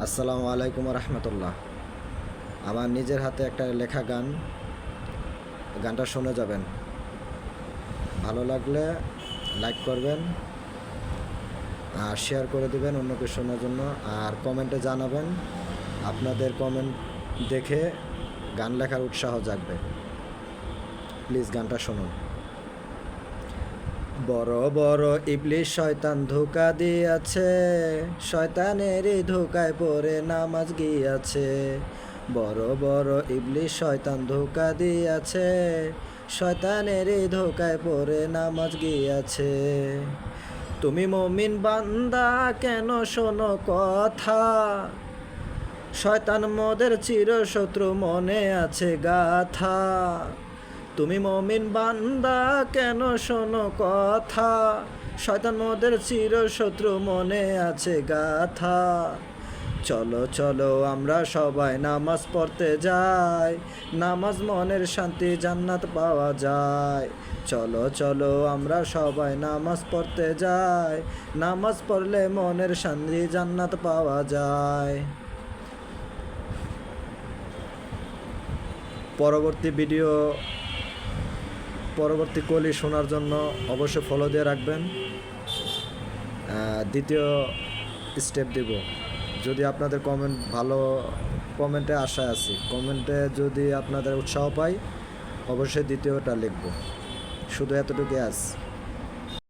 আসসালামু আলাইকুম রহমতুল্লাহ। আমার নিজের হাতে একটা লেখা গান, গানটা শুনে যাবেন। ভালো লাগলে লাইক করবেন আর শেয়ার করে দিবেন অন্যকে শোনার জন্য, আর কমেন্টে জানাবেন। আপনাদের কমেন্ট দেখে গান লেখার উৎসাহ জাগবে। প্লিজ গানটা শুনুন। বড় বড় ইবলিশ শয়তান ধোঁকা দিয়াছে, শয়তানেরই ধোঁকায় পড়ে নামাজ গিয়াছে। বড় বড় ইবলিশ শয়তান ধোঁকা দিয়াছে, শয়তানেরই ধোঁকায় পড়ে নামাজ গিয়াছে। তুমি মুমিন বান্দা কেন শোনো কথা, শয়তান মোদের চিরশত্রু মনে আছে গাথা। তুমি মুমিন বান্দা কেন শোনো কথা, শয়তান মোদের চিরশত্রু মনে আছে গাথা। চলো চলো আমরা সবাই নামাজ পড়তে যাই, নামাজ মনের শান্তি জান্নাত পাওয়া যায়। চলো চলো আমরা সবাই নামাজ পড়তে যাই, নামাজ পড়লে মনের শান্তি জান্নাত পাওয়া যায়। পরবর্তী কলি শোনার জন্য অবশ্যই ফলো দিয়ে রাখবেন। দ্বিতীয় স্টেপ দেব, যদি আপনাদের কমেন্ট ভালো, কমেন্টে আশায় আছি, কমেন্টে যদি আপনাদের উৎসাহ পাই অবশ্যই দ্বিতীয়টা লিখব। শুধু এতটুকুই আজ।